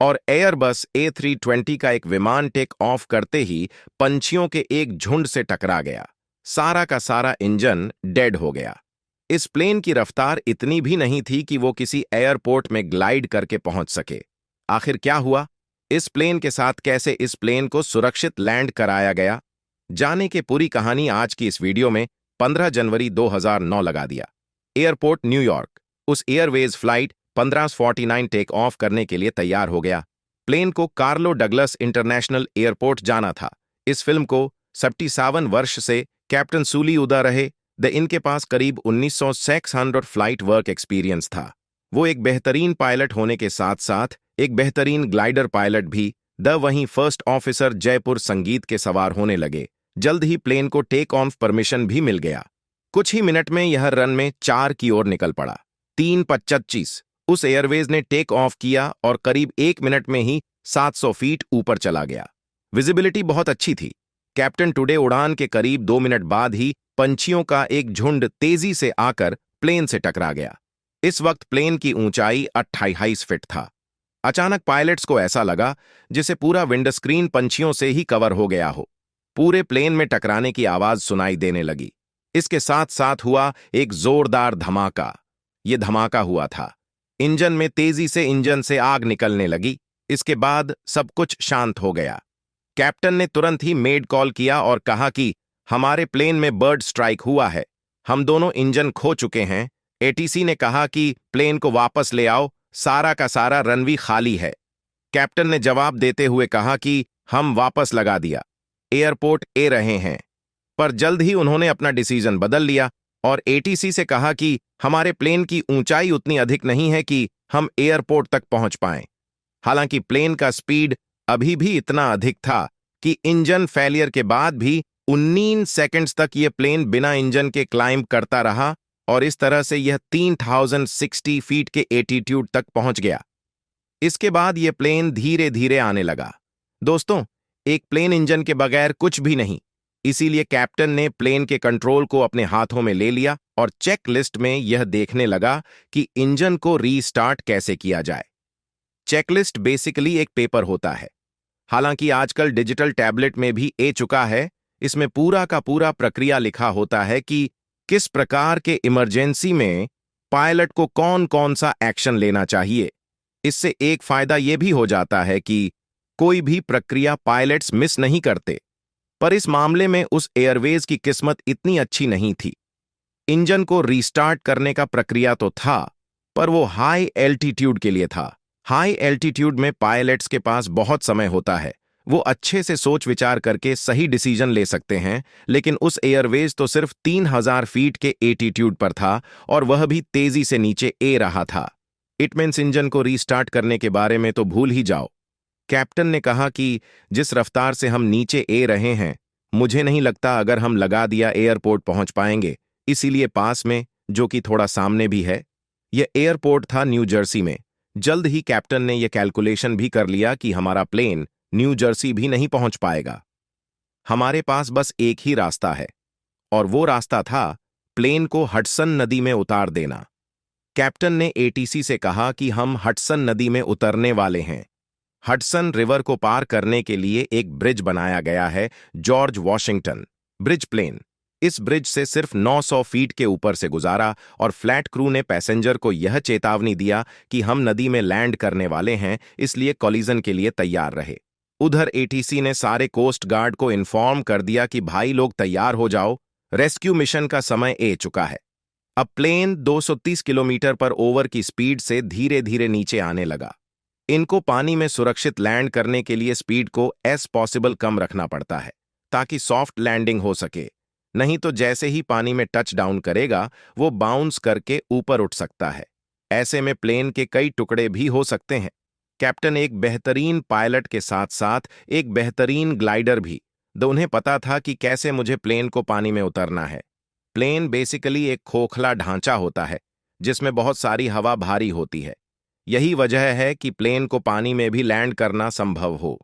और Airbus A320 का एक विमान टेक ऑफ करते ही पंछियों के एक झुंड से टकरा गया। सारा का सारा इंजन डेड हो गया। इस प्लेन की रफ्तार इतनी भी नहीं थी कि वो किसी एयरपोर्ट में ग्लाइड करके पहुंच सके। आखिर क्या हुआ? इस प्लेन के साथ कैसे इस प्लेन को सुरक्षित लैंड कराया गया? जाने के पूरी कहानी आज की इस वीडियो में। 15 जनवरी 2009 लगा दिया। Airport New York. उस एयरवेज फ्लाइट 1549 टेक ऑफ करने के लिए तैयार हो गया। प्लेन को कार्लो डगलस इंटरनेशनल एयरपोर्ट जाना था। इस फिल्म को 77 वर्ष से कैप्टन सूली उदा रहे द इनके पास करीब 1900 फ्लाइट वर्क एक्सपीरियंस था। वो एक बेहतरीन पायलट होने के साथ साथ एक बेहतरीन ग्लाइडर पायलट भी द वहीं फर्स्ट ऑफिसर जयपुर संगीत के सवार होने लगे। जल्द ही प्लेन को टेक ऑफ परमिशन भी मिल गया। कुछ ही मिनट में यह रन में 4 की ओर निकल पड़ा। 3:25 उस एयरवेज ने टेक ऑफ किया और करीब 1 मिनट में ही 700 फीट ऊपर चला गया। विजिबिलिटी बहुत अच्छी थी। कैप्टन टुडे उड़ान के करीब 2 मिनट बाद ही पंछियों का एक झुंड तेजी से आकर प्लेन से टकरा गया। इस वक्त प्लेन की ऊंचाई 28 फीट था। अचानक पायलट्स को ऐसा लगा जिसे पूरा विंडस्क्रीन पंछियों से ही कवर हो गया हो। पूरे प्लेन में टकराने की आवाज सुनाई देने लगी। इसके साथ साथ हुआ एक जोरदार धमाका। यह धमाका हुआ था। इंजन में तेजी से इंजन से आग निकलने लगी। इसके बाद सब कुछ शांत हो गया। कैप्टन ने तुरंत ही मेड कॉल किया और कहा कि हमारे प्लेन में बर्ड स्ट्राइक हुआ है। हम दोनों इंजन खो चुके हैं। एटीसी ने कहा कि प्लेन को वापस ले आओ, सारा का सारा रनवे खाली है। कैप्टन ने जवाब देते हुए कहा कि हम वापस लगा दिया, एयरपोर्ट ए रहे हैं। पर जल्द ही उन्होंने अपना डिसीजन बदल लिया और एटीसी से कहा कि हमारे प्लेन की ऊंचाई उतनी अधिक नहीं है कि हम एयरपोर्ट तक पहुंच पाएं। हालांकि प्लेन का स्पीड अभी भी इतना अधिक था कि इंजन फेलियर के बाद भी 19 सेकंड्स तक यह प्लेन बिना इंजन के क्लाइंब करता रहा और इस तरह से यह 3060 फीट के एटीट्यूड तक पहुंच गया। इसके बाद यह प्लेन धीरे धीरे आने लगा। दोस्तों, एक प्लेन इंजन के बगैर कुछ भी नहीं। इसीलिए कैप्टन ने प्लेन के कंट्रोल को अपने हाथों में ले लिया और चेक लिस्ट में यह देखने लगा कि इंजन को रीस्टार्ट कैसे किया जाए। चेकलिस्ट बेसिकली एक पेपर होता है। हालांकि आजकल डिजिटल टैबलेट में भी ए चुका है। इसमें पूरा का पूरा प्रक्रिया लिखा होता है कि किस प्रकार के इमरजेंसी में पायलट को कौन कौन सा एक्शन लेना चाहिए। इससे एक फायदा यह भी हो जाता है कि कोई भी प्रक्रिया पायलट्स मिस नहीं करते। पर इस मामले में उस एयरवेज की किस्मत इतनी अच्छी नहीं थी। इंजन को रीस्टार्ट करने का प्रक्रिया तो था, पर वो हाई एल्टीट्यूड के लिए था। हाई एल्टीट्यूड में पायलट्स के पास बहुत समय होता है। वो अच्छे से सोच विचार करके सही डिसीजन ले सकते हैं, लेकिन उस एयरवेज तो सिर्फ 3000 फीट के एटीट्यूड पर था और वह भी तेजी से नीचे ए रहा था। इट मीन्स इंजन को रीस्टार्ट करने के बारे में तो भूल ही जाओ। कैप्टन ने कहा कि जिस रफ्तार से हम नीचे ए रहे हैं, मुझे नहीं लगता अगर हम लगा दिया एयरपोर्ट पहुंच पाएंगे। इसीलिए पास में, जो कि थोड़ा सामने भी है, यह एयरपोर्ट था न्यू जर्सी में। जल्द ही कैप्टन ने यह कैलकुलेशन भी कर लिया कि हमारा प्लेन न्यू जर्सी भी नहीं पहुंच पाएगा। हमारे पास बस एक ही रास्ता है और वो रास्ता था प्लेन को हडसन नदी में उतार देना। कैप्टन ने एटीसी से कहा कि हम हडसन नदी में उतरने वाले हैं। हडसन रिवर को पार करने के लिए एक ब्रिज बनाया गया है, जॉर्ज वॉशिंगटन ब्रिज प्लेन। इस ब्रिज से सिर्फ 900 फीट के ऊपर से गुजारा और फ्लैट क्रू ने पैसेंजर को यह चेतावनी दिया कि हम नदी में लैंड करने वाले हैं, इसलिए कॉलिजन के लिए तैयार रहे। उधर एटीसी ने सारे कोस्ट गार्ड को इन्फॉर्म कर दिया कि भाई लोग तैयार हो जाओ, रेस्क्यू मिशन का समय ए चुका है। अब प्लेन 230 किलोमीटर पर ओवर की स्पीड से धीरे धीरे नीचे आने लगा। इनको पानी में सुरक्षित लैंड करने के लिए स्पीड को एस पॉसिबल कम रखना पड़ता है ताकि सॉफ्ट लैंडिंग हो सके। नहीं तो जैसे ही पानी में टच डाउन करेगा, वो बाउंस करके ऊपर उठ सकता है। ऐसे में प्लेन के कई टुकड़े भी हो सकते हैं। कैप्टन एक बेहतरीन पायलट के साथ साथ एक बेहतरीन ग्लाइडर भी, तो उन्हें पता था कि कैसे मुझे प्लेन को पानी में उतरना है। प्लेन बेसिकली एक खोखला ढांचा होता है जिसमें बहुत सारी हवा भारी होती है। यही वजह है कि प्लेन को पानी में भी लैंड करना संभव हो।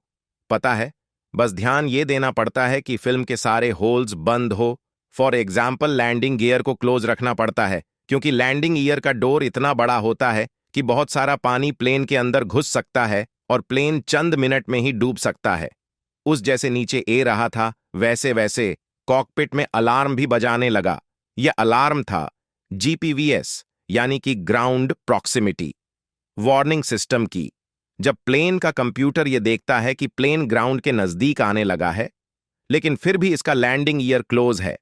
पता है, बस ध्यान ये देना पड़ता है कि फिल्म के सारे होल्स बंद हो। फॉर एग्जाम्पल, लैंडिंग गियर को क्लोज रखना पड़ता है क्योंकि लैंडिंग गियर का डोर इतना बड़ा होता है कि बहुत सारा पानी प्लेन के अंदर घुस सकता है और प्लेन चंद मिनट में ही डूब सकता है। उस जैसे नीचे ए रहा था वैसे वैसे कॉकपिट में अलार्म भी बजाने लगा। यह अलार्म था जीपीवीएस यानी कि ग्राउंड प्रॉक्सिमिटी वार्निंग सिस्टम की। जब प्लेन का कंप्यूटर यह देखता है कि प्लेन ग्राउंड के नजदीक आने लगा है लेकिन फिर भी इसका लैंडिंग ईयर क्लोज है,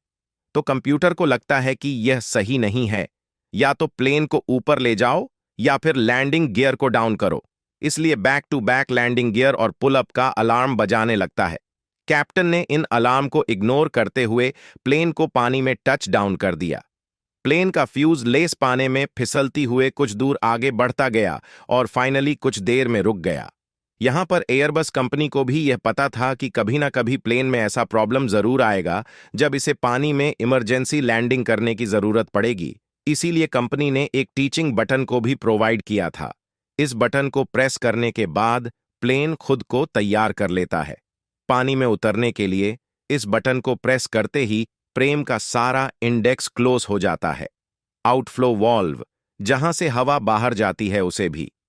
तो कंप्यूटर को लगता है कि यह सही नहीं है, या तो प्लेन को ऊपर ले जाओ या फिर लैंडिंग गियर को डाउन करो। इसलिए back to back landing gear और पुल अप का अलार्म बजाने लगता है। कैप्टन ने इन अलार्म को इग्नोर करते हुए प्लेन को पानी में टच डाउन कर दिया। प्लेन का फ्यूज लेस पाने में फिसलती हुए कुछ दूर आगे बढ़ता गया और फाइनली कुछ देर में रुक गया। यहां पर एयरबस कंपनी को भी यह पता था कि कभी ना कभी प्लेन में ऐसा प्रॉब्लम जरूर आएगा जब इसे पानी में इमरजेंसी लैंडिंग करने की जरूरत पड़ेगी। इसीलिए कंपनी ने एक टीचिंग बटन को भी प्रोवाइड किया था। इस बटन को प्रेस करने के बाद प्लेन खुद को तैयार कर लेता है। पानी में उतरने के लिए इस बटन को प्रेस करते ही फ्रेम का सारा इंडेक्स क्लोज हो जाता है। आउटफ्लो वाल्व जहां से हवा बाहर जाती है उसे भी